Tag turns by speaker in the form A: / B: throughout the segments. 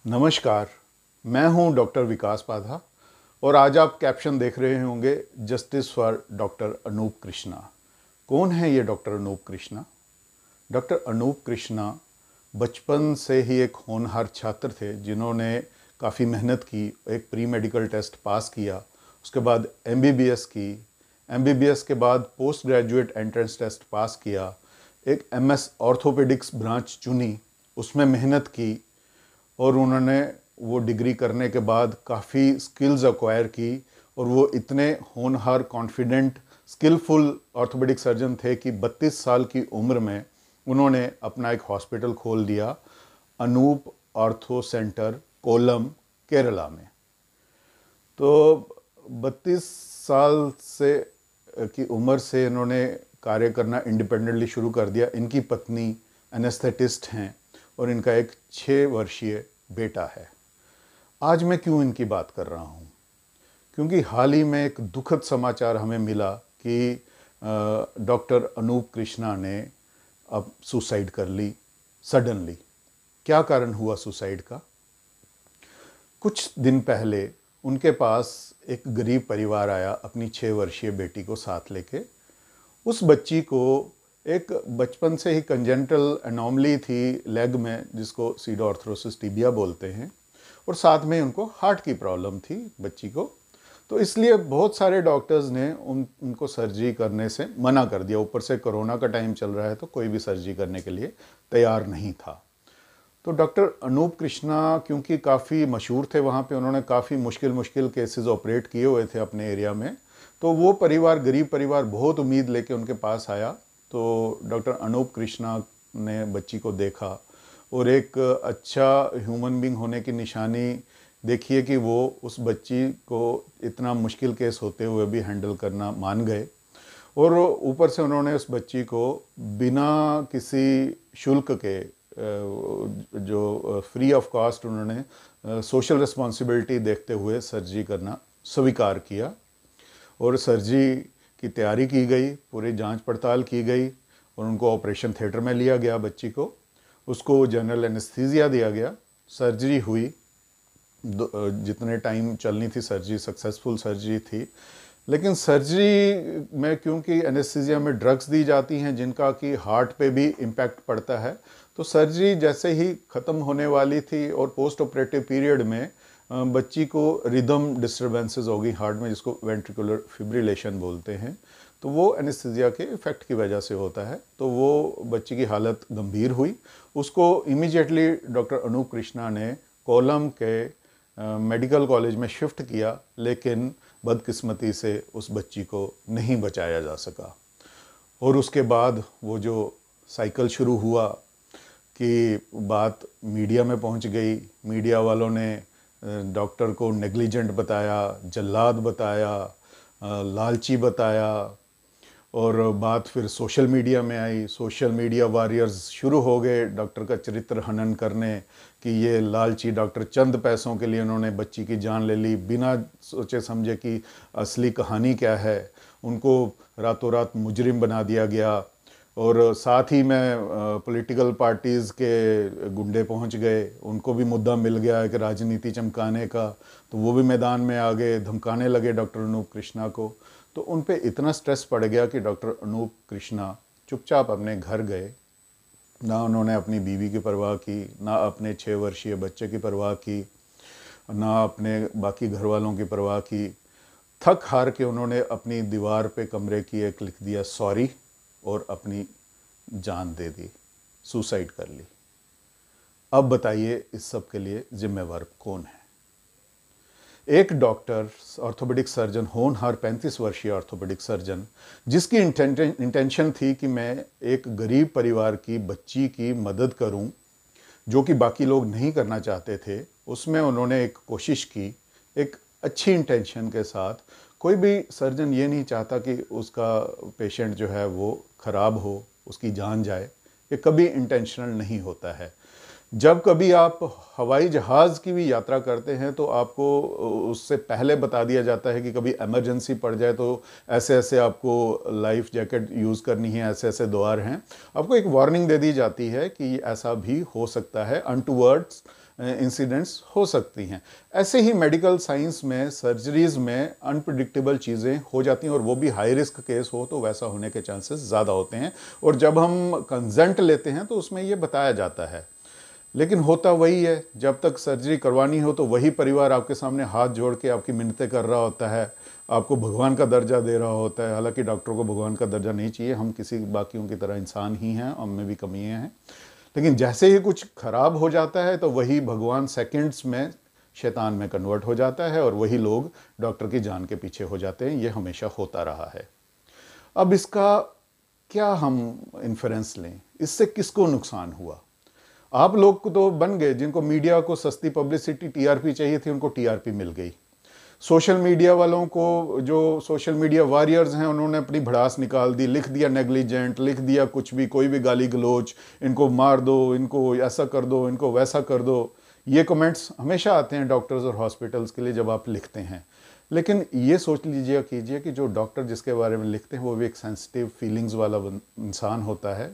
A: नमस्कार, मैं हूं डॉक्टर विकास पाधा और आज आप कैप्शन देख रहे होंगे justice for doctor Anoop Krishna. कौन है ये डॉक्टर अनूप कृष्णा? डॉक्टर अनूप कृष्णा बचपन से ही एक होनहार छात्र थे जिन्होंने काफ़ी मेहनत की, एक प्री मेडिकल टेस्ट पास किया, उसके बाद एमबीबीएस की, एमबीबीएस के बाद post graduate entrance test pass किया, एक एमएस ऑर्थोपेडिक्स ब्रांच चुनी, उसमें मेहनत की और उन्होंने वो डिग्री करने के बाद काफ़ी स्किल्स एक्वायर की और वो इतने होनहार, कॉन्फिडेंट, स्किलफुल ऑर्थोपेडिक सर्जन थे कि 32 साल की उम्र में उन्होंने अपना एक हॉस्पिटल खोल दिया, अनूप ऑर्थो सेंटर, कोल्लम, केरला में। तो 32 साल से की उम्र से इन्होंने कार्य करना इंडिपेंडेंटली शुरू कर दिया। इनकी पत्नी एनेस्थेटिस्ट हैं और इनका एक 6 वर्षीय बेटा है। आज मैं क्यों इनकी बात कर रहा हूँ? क्योंकि हाल ही में एक दुखद समाचार हमें मिला कि डॉक्टर अनूप कृष्णा ने अब सुसाइड कर ली सडनली। क्या कारण हुआ सुसाइड का? कुछ दिन पहले उनके पास एक गरीब परिवार आया अपनी 6 वर्षीय बेटी को साथ लेके। उस बच्ची को एक बचपन से ही कंजेंटल एनोमली थी लेग में, जिसको सीडोआर्थरोसिस टिबिया बोलते हैं, और साथ में उनको हार्ट की प्रॉब्लम थी बच्ची को। तो इसलिए बहुत सारे डॉक्टर्स ने उनको सर्जरी करने से मना कर दिया। ऊपर से कोरोना का टाइम चल रहा है तो कोई भी सर्जरी करने के लिए तैयार नहीं था। तो डॉक्टर अनूप कृष्णा क्योंकि काफ़ी मशहूर थे वहाँ पे, उन्होंने काफ़ी मुश्किल केसेस ऑपरेट किए हुए थे अपने एरिया में। तो वो परिवार, गरीब परिवार, बहुत उम्मीद लेके उनके पास आया। तो डॉक्टर अनूप कृष्णा ने बच्ची को देखा और एक अच्छा ह्यूमन बीइंग होने की निशानी देखिए कि वो उस बच्ची को इतना मुश्किल केस होते हुए भी हैंडल करना मान गए। और ऊपर से उन्होंने उस बच्ची को बिना किसी शुल्क के, जो फ्री ऑफ कॉस्ट, उन्होंने सोशल रिस्पॉन्सिबिलिटी देखते हुए सर्जरी करना स्वीकार किया। और सर्जरी की तैयारी की गई, पूरी जांच पड़ताल की गई और उनको ऑपरेशन थिएटर में लिया गया। बच्ची को, उसको जनरल एनेस्थीसिया दिया गया। सर्जरी हुई, जितने टाइम चलनी थी सर्जरी, सक्सेसफुल सर्जरी थी। लेकिन सर्जरी में क्योंकि एनेस्थीसिया में ड्रग्स दी जाती हैं जिनका कि हार्ट पे भी इम्पैक्ट पड़ता है, तो सर्जरी जैसे ही ख़त्म होने वाली थी और पोस्ट ऑपरेटिव पीरियड में बच्ची को रिदम डिस्टर्बेंसेस हो गई हार्ट में, जिसको वेंट्रिकुलर फिब्रिलेशन बोलते हैं। तो वो एनेस्थीसिया के इफेक्ट की वजह से होता है। तो वो बच्ची की हालत गंभीर हुई। उसको इमीडिएटली डॉक्टर अनूप कृष्णा ने कोल्लम के मेडिकल कॉलेज में शिफ्ट किया, लेकिन बदकिस्मती से उस बच्ची को नहीं बचाया जा सका। और उसके बाद वो जो साइकिल शुरू हुआ कि बात मीडिया में पहुंच गई। मीडिया वालों ने डॉक्टर को नेग्लिजेंट बताया, जल्लाद बताया, लालची बताया, और बात फिर सोशल मीडिया में आई। सोशल मीडिया वॉरियर्स शुरू हो गए डॉक्टर का चरित्र हनन करने कि ये लालची डॉक्टर चंद पैसों के लिए उन्होंने बच्ची की जान ले ली, बिना सोचे समझे कि असली कहानी क्या है। उनको रातों रात मुजरिम बना दिया गया। और साथ ही में पॉलिटिकल पार्टीज़ के गुंडे पहुंच गए, उनको भी मुद्दा मिल गया है कि राजनीति चमकाने का, तो वो भी मैदान में आ गए, धमकाने लगे डॉक्टर अनूप कृष्णा को। तो उन पे इतना स्ट्रेस पड़ गया कि डॉक्टर अनूप कृष्णा चुपचाप अपने घर गए। ना उन्होंने अपनी बीवी की परवाह की, ना अपने 6 वर्षीय बच्चे की परवाह की, ना अपने बाकी घर वालों की परवाह की। थक हार के उन्होंने अपनी दीवार पे कमरे की एक लिख दिया सॉरी और अपनी जान दे दी, सुसाइड कर ली। अब बताइए इस सब के लिए जिम्मेवार कौन है? एक डॉक्टर, ऑर्थोपेडिक सर्जन, होनहार 35 वर्षीय ऑर्थोपेडिक सर्जन, जिसकी इंटेंशन थी कि मैं एक गरीब परिवार की बच्ची की मदद करूं, जो कि बाकी लोग नहीं करना चाहते थे। उसमें उन्होंने एक कोशिश की, एक अच्छी इंटेंशन के साथ। कोई भी सर्जन ये नहीं चाहता कि उसका पेशेंट जो है वो ख़राब हो, उसकी जान जाए। ये कभी इंटेंशनल नहीं होता है। जब कभी आप हवाई जहाज़ की भी यात्रा करते हैं तो आपको उससे पहले बता दिया जाता है कि कभी इमरजेंसी पड़ जाए तो ऐसे ऐसे आपको लाइफ जैकेट यूज़ करनी है, ऐसे ऐसे द्वार हैं। आपको एक वार्निंग दे दी जाती है कि ऐसा भी हो सकता है, अनटूवर्ड्स इंसिडेंट्स हो सकती हैं। ऐसे ही मेडिकल साइंस में, सर्जरीज़ में अनप्रिडिक्टेबल चीज़ें हो जाती हैं, और वो भी हाई रिस्क केस हो तो वैसा होने के चांसेस ज़्यादा होते हैं। और जब हम कंसेंट लेते हैं तो उसमें ये बताया जाता है। लेकिन होता वही है, जब तक सर्जरी करवानी हो तो वही परिवार आपके सामने हाथ जोड़ के आपकी मिन्नतें कर रहा होता है, आपको भगवान का दर्जा दे रहा होता है। हालांकि डॉक्टरों को भगवान का दर्जा नहीं चाहिए, हम किसी बाकियों की तरह इंसान ही हैं, हम में भी कमियां हैं। लेकिन जैसे ही कुछ खराब हो जाता है तो वही भगवान सेकंड्स में शैतान में कन्वर्ट हो जाता है, और वही लोग डॉक्टर की जान के पीछे हो जाते हैं। ये हमेशा होता रहा है। अब इसका क्या हम इन्फ्रेंस लें, इससे किसको नुकसान हुआ? आप लोग को तो बन गए, जिनको मीडिया को सस्ती पब्लिसिटी, टीआरपी चाहिए थी, उनको टीआरपी मिल गई। सोशल मीडिया वालों को, जो सोशल मीडिया वॉरियर्स हैं, उन्होंने अपनी भड़ास निकाल दी, लिख दिया नेग्लिजेंट, लिख दिया कुछ भी, कोई भी गाली गलोच, इनको मार दो, इनको ऐसा कर दो, इनको वैसा कर दो। ये कमेंट्स हमेशा आते हैं डॉक्टर्स और हॉस्पिटल्स के लिए जब आप लिखते हैं। लेकिन ये सोच लीजिए कीजिए कि जो डॉक्टर जिसके बारे में लिखते हैं वो भी एक सेंसिटिव फीलिंग्स वाला इंसान होता है,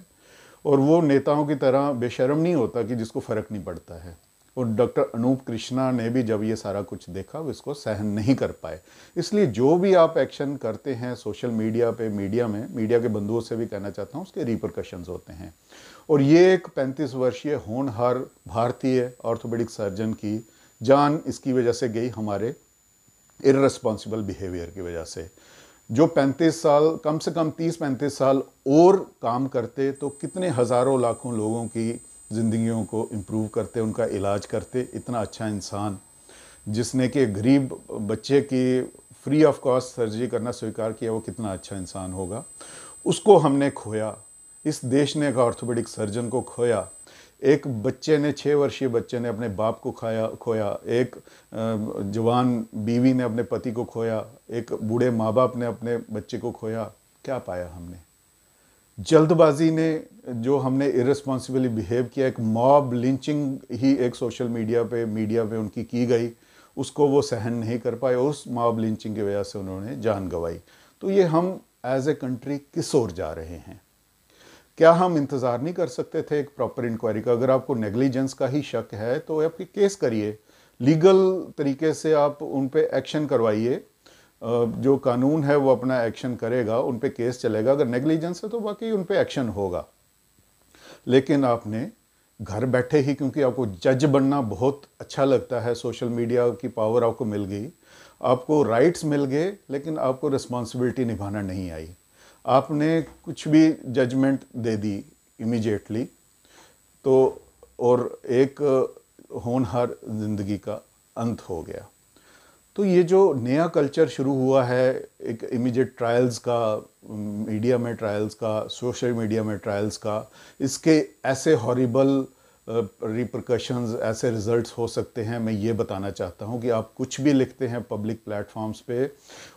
A: और वो नेताओं की तरह बेशर्म नहीं होता कि जिसको फ़र्क नहीं पड़ता है। और डॉक्टर अनूप कृष्णा ने भी जब ये सारा कुछ देखा वो इसको सहन नहीं कर पाए। इसलिए जो भी आप एक्शन करते हैं सोशल मीडिया पे, मीडिया में, मीडिया के बंधुओं से भी कहना चाहता हूँ, उसके रिपरकशंस होते हैं। और ये एक 35 वर्षीय होनहार भारतीय ऑर्थोपेडिक सर्जन की जान इसकी वजह से गई, हमारे इर्रेस्पॉन्सिबल बिहेवियर की वजह से। जो 35 साल, कम से कम 30-35 साल और काम करते तो कितने हज़ारों लाखों लोगों की ज़िंदगियों को इम्प्रूव करते, उनका इलाज करते। इतना अच्छा इंसान, जिसने कि गरीब बच्चे की फ्री ऑफ कॉस्ट सर्जरी करना स्वीकार किया, वो कितना अच्छा इंसान होगा। उसको हमने खोया, इस देश ने एक ऑर्थोपेडिक सर्जन को खोया। एक बच्चे ने, 6 वर्षीय बच्चे ने अपने बाप को खोया। एक जवान बीवी ने अपने पति को खोया। एक बूढ़े माँ बाप ने अपने बच्चे को खोया। क्या पाया हमने? जल्दबाजी ने जो हमने इररिस्पॉन्सिबली बिहेव किया, एक मॉब लिंचिंग ही एक सोशल मीडिया पे उनकी की गई, उसको वो सहन नहीं कर पाए। उस मॉब लिंचिंग की वजह से उन्होंने जान गंवाई। तो ये हम एज ए कंट्री किस ओर जा रहे हैं? क्या हम इंतज़ार नहीं कर सकते थे एक प्रॉपर इंक्वायरी का? अगर आपको नेग्लिजेंस का ही शक है तो आप केस करिए, लीगल तरीके से आप उन पे एक्शन करवाइए। जो कानून है वो अपना एक्शन करेगा, उन पे केस चलेगा। अगर नेग्लिजेंस है तो बाकी उन पे एक्शन होगा। लेकिन आपने घर बैठे ही, क्योंकि आपको जज बनना बहुत अच्छा लगता है, सोशल मीडिया की पावर आपको मिल गई, आपको राइट्स मिल गए, लेकिन आपको रिस्पॉन्सिबिलिटी निभाना नहीं आई। आपने कुछ भी जजमेंट दे दी इमीडिएटली, तो और एक होनहार ज़िंदगी का अंत हो गया। तो ये जो नया कल्चर शुरू हुआ है, एक इमीडिएट ट्रायल्स का, मीडिया में ट्रायल्स का, सोशल मीडिया में ट्रायल्स का, इसके ऐसे हॉरिबल रिपरकशंस, ऐसे रिजल्ट्स हो सकते हैं। मैं ये बताना चाहता हूँ कि आप कुछ भी लिखते हैं पब्लिक प्लेटफॉर्म्स पे,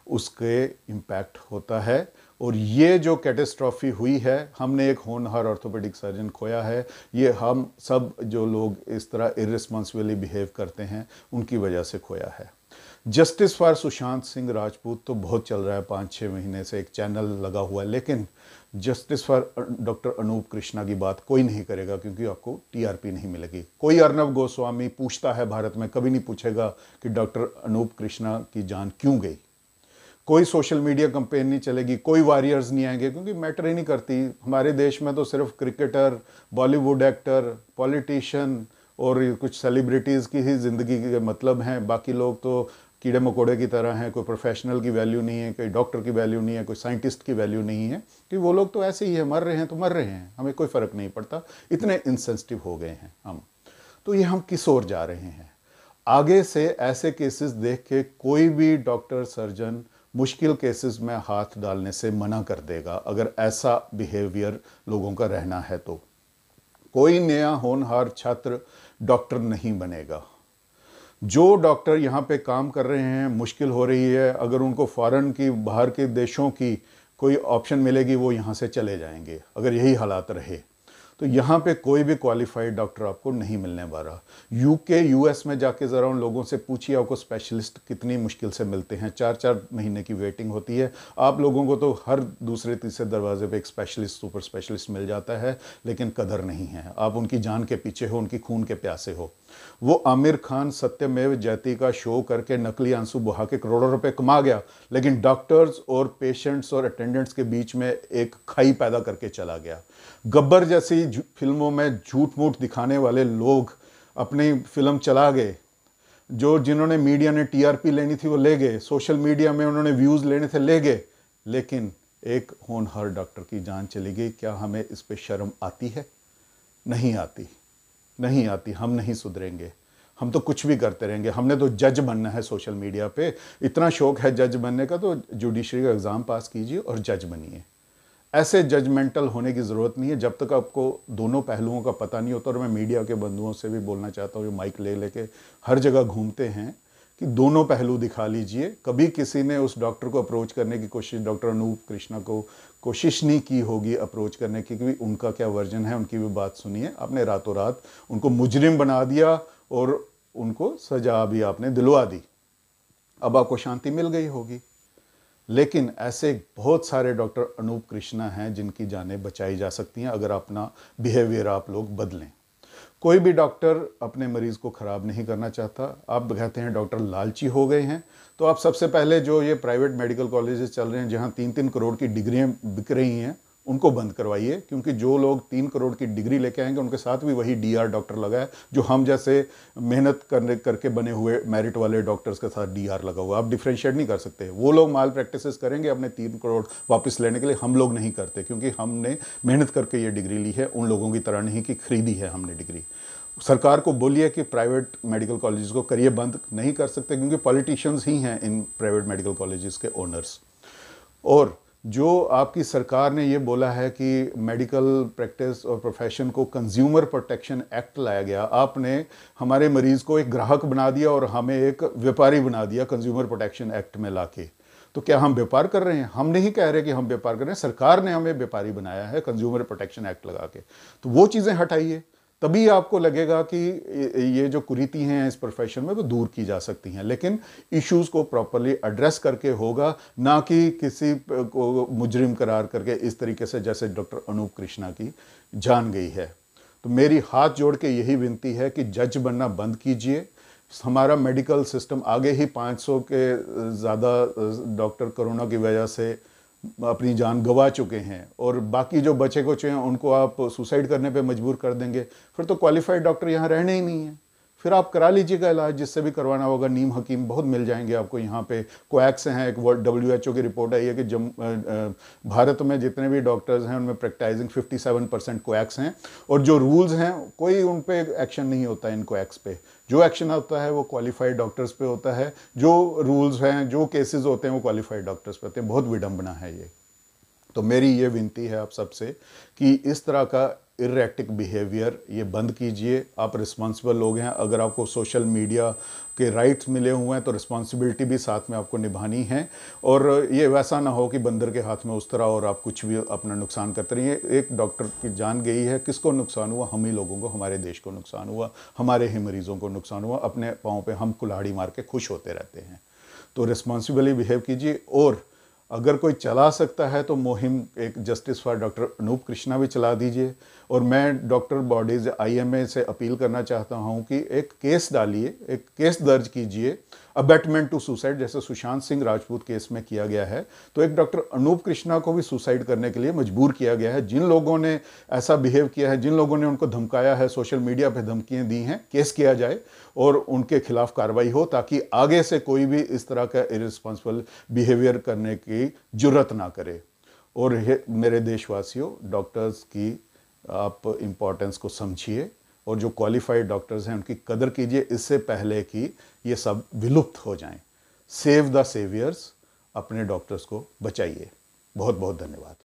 A: उसके इम्पैक्ट होता है। और ये जो कैटेस्ट्रॉफी हुई है, हमने एक होनहार ऑर्थोपेडिक सर्जन खोया है, ये हम सब जो लोग इस तरह इररिस्पॉन्सिबली बिहेव करते हैं उनकी वजह से खोया है। जस्टिस फॉर सुशांत सिंह राजपूत तो बहुत चल रहा है, 5-6 महीने से एक चैनल लगा हुआ है, लेकिन justice for doctor Anoop Krishna की बात कोई नहीं करेगा, क्योंकि आपको टीआरपी नहीं मिलेगी। कोई अर्नब गोस्वामी पूछता है भारत में, कभी नहीं पूछेगा कि डॉक्टर अनूप कृष्णा की जान क्यों गई। कोई सोशल मीडिया कंपेन नहीं चलेगी, कोई वॉरियर्स नहीं आएंगे, क्योंकि मैटर ही नहीं करती। हमारे देश में तो सिर्फ क्रिकेटर, बॉलीवुड एक्टर, पॉलिटिशियन और कुछ सेलिब्रिटीज़ की ही ज़िंदगी के मतलब हैं। बाकी लोग तो कीड़े मकोड़े की तरह हैं, कोई प्रोफेशनल की वैल्यू नहीं है, कोई डॉक्टर की वैल्यू नहीं है, कोई साइंटिस्ट की वैल्यू नहीं है, कि वो लोग तो ऐसे ही है, मर रहे हैं तो मर रहे हैं, हमें कोई फ़र्क नहीं पड़ता। इतने इंसेंसिटिव हो गए हैं हम। तो ये हम किस ओर जा रहे हैं? आगे से ऐसे केसेस देख के कोई भी डॉक्टर, सर्जन मुश्किल केसेस में हाथ डालने से मना कर देगा, अगर ऐसा बिहेवियर लोगों का रहना है तो। कोई नया होनहार छात्र डॉक्टर नहीं बनेगा। जो डॉक्टर यहाँ पे काम कर रहे हैं, मुश्किल हो रही है, अगर उनको फॉरेन की, बाहर के देशों की कोई ऑप्शन मिलेगी, वो यहाँ से चले जाएंगे अगर यही हालात रहे। तो यहाँ पे कोई भी क्वालिफाइड डॉक्टर आपको नहीं मिलने वाला। यूके, यूएस में जाके ज़रा उन लोगों से पूछिए, आपको स्पेशलिस्ट कितनी मुश्किल से मिलते हैं। 4-4 महीने की वेटिंग होती है। आप लोगों को तो हर दूसरे तीसरे दरवाजे पे एक स्पेशलिस्ट, सुपर स्पेशलिस्ट मिल जाता है, लेकिन कदर नहीं है। आप उनकी जान के पीछे हो, उनकी खून के प्यासे हो। वो आमिर खान सत्यमेव जयते का शो करके नकली आंसू बहा के करोड़ों रुपए कमा गया, लेकिन डॉक्टर्स और पेशेंट्स और अटेंडेंट्स के बीच में एक खाई पैदा करके चला गया। गब्बर जैसी फिल्मों में झूठ मूठ दिखाने वाले लोग अपनी फिल्म चला गए, जिन्होंने मीडिया ने टीआरपी लेनी थी वो ले गए, सोशल मीडिया में उन्होंने व्यूज़ लेने थे ले गए, लेकिन एक होनहार डॉक्टर की जान चली गई। क्या हमें इस पे शर्म आती है? नहीं आती, नहीं आती। हम नहीं सुधरेंगे, हम तो कुछ भी करते रहेंगे। हमने तो जज बनना है सोशल मीडिया पे, इतना शौक है जज बनने का तो जुडिशरी का एग्ज़ाम पास कीजिए और जज बनिए। ऐसे जजमेंटल होने की ज़रूरत नहीं है जब तक आपको दोनों पहलुओं का पता नहीं होता। और मैं मीडिया के बंधुओं से भी बोलना चाहता हूँ जो माइक ले लेके हर जगह घूमते हैं कि दोनों पहलू दिखा लीजिए। कभी किसी ने उस डॉक्टर को अप्रोच करने की कोशिश, डॉक्टर अनूप कृष्णा को कोशिश नहीं की होगी अप्रोच करने की, क्योंकि उनका क्या वर्जन है उनकी भी बात सुनिए। आपने रातों रात उनको मुजरिम बना दिया और उनको सजा भी आपने दिलवा दी, अब आपको शांति मिल गई होगी। लेकिन ऐसे बहुत सारे डॉक्टर अनूप कृष्णा हैं जिनकी जानें बचाई जा सकती हैं अगर अपना बिहेवियर आप लोग बदलें। कोई भी डॉक्टर अपने मरीज़ को ख़राब नहीं करना चाहता। आप कहते हैं डॉक्टर लालची हो गए हैं, तो आप सबसे पहले जो ये प्राइवेट मेडिकल कॉलेजेस चल रहे हैं जहां 3-3 करोड़ की डिग्रियां बिक रही हैं उनको बंद करवाइए, क्योंकि जो लोग 3 करोड़ की डिग्री लेके आएंगे उनके साथ भी वही डीआर डॉक्टर लगा है जो हम जैसे मेहनत करके बने हुए मेरिट वाले डॉक्टर्स के साथ डीआर लगा हुआ। आप डिफ्रेंशिएट नहीं कर सकते। वो लोग माल प्रैक्टिसेस करेंगे अपने 3 करोड़ वापस लेने के लिए, हम लोग नहीं करते क्योंकि हमने मेहनत करके ये डिग्री ली है, उन लोगों की तरह नहीं कि खरीदी है हमने डिग्री। सरकार को बोलिए कि प्राइवेट मेडिकल कॉलेज को करिए बंद, नहीं कर सकते क्योंकि पॉलिटिशियंस ही हैं इन प्राइवेट मेडिकल कॉलेजेस के ओनर्स। और जो आपकी सरकार ने ये बोला है कि मेडिकल प्रैक्टिस और प्रोफेशन को कंज्यूमर प्रोटेक्शन एक्ट लाया गया, आपने हमारे मरीज़ को एक ग्राहक बना दिया और हमें एक व्यापारी बना दिया कंज्यूमर प्रोटेक्शन एक्ट में लाके। तो क्या हम व्यापार कर रहे हैं? हम नहीं कह रहे कि हम व्यापार कर रहे हैं, सरकार ने हमें व्यापारी बनाया है कंज्यूमर प्रोटेक्शन एक्ट लगा के। तो वो चीज़ें हटाइए, तभी आपको लगेगा कि ये जो कुरीति हैं इस प्रोफेशन में वो दूर की जा सकती हैं। लेकिन इश्यूज़ को प्रॉपरली एड्रेस करके होगा, ना कि किसी को मुजरिम करार करके इस तरीके से जैसे डॉक्टर अनूप कृष्णा की जान गई है। तो मेरी हाथ जोड़ के यही विनती है कि जज बनना बंद कीजिए। हमारा मेडिकल सिस्टम आगे ही 500 के ज़्यादा डॉक्टर कोरोना की वजह से अपनी जान गंवा चुके हैं और बाकी जो बचे कुचे हैं उनको आप सुसाइड करने पे मजबूर कर देंगे, फिर तो क्वालिफाइड डॉक्टर यहाँ रहने ही नहीं है। फिर आप करा लीजिएगा इलाज, जिससे भी करवाना होगा। नीम हकीम बहुत मिल जाएंगे आपको यहाँ पे। कोएक्स हैं, एक WHO की रिपोर्ट आई है कि भारत में जितने भी डॉक्टर्स हैं उनमें प्रैक्टाइजिंग 57% कोएक्स हैं। और जो रूल्स हैं कोई उन पर एक्शन नहीं होता है इन कोएक्स पे। जो एक्शन होता है वो क्वालिफाइड डॉक्टर्स पे होता है। जो रूल्स हैं, जो केसेस होते हैं वो क्वालिफाइड डॉक्टर्स पे होते हैं। बहुत विडंबना है ये। तो मेरी ये विनती है आप सबसे कि इस तरह का इरेक्टिक बिहेवियर ये बंद कीजिए। आप रिस्पॉन्सिबल लोग हैं, अगर आपको सोशल मीडिया के राइट्स मिले हुए हैं तो रिस्पॉन्सिबिलिटी भी साथ में आपको निभानी है। और ये वैसा ना हो कि बंदर के हाथ में उस तरह और आप कुछ भी अपना नुकसान करते रहिए। एक डॉक्टर की जान गई है, किसको नुकसान हुआ? हम ही लोगों को, हमारे देश को नुकसान हुआ, हमारे ही मरीजों को नुकसान हुआ। अपने पाँव पे हम कुल्हाड़ी मार के खुश होते रहते हैं। तो रिस्पॉन्सिबली बिहेव कीजिए। और अगर कोई चला सकता है तो मुहिम एक justice for doctor Anoop Krishna भी चला दीजिए। और मैं डॉक्टर बॉडीज़ IMA से अपील करना चाहता हूं कि एक केस डालिए, एक केस दर्ज कीजिए, अबेटमेंट टू सुसाइड, जैसे सुशांत सिंह राजपूत केस में किया गया है। तो एक डॉक्टर अनूप कृष्णा को भी सुसाइड करने के लिए मजबूर किया गया है। जिन लोगों ने ऐसा बिहेव किया है, जिन लोगों ने उनको धमकाया है, सोशल मीडिया पर धमकियाँ दी हैं, केस किया जाए और उनके खिलाफ कार्रवाई हो, ताकि आगे से कोई भी इस तरह का इररिस्पॉन्सिबल बिहेवियर करने की जुर्रत ना करे। और मेरे देशवासियों, डॉक्टर्स की आप इम्पोर्टेंस को समझिए और जो क्वालिफाइड डॉक्टर्स हैं उनकी कदर कीजिए, इससे पहले कि ये सब विलुप्त हो जाएं। सेव द सेवियर्स, अपने डॉक्टर्स को बचाइए। बहुत बहुत धन्यवाद।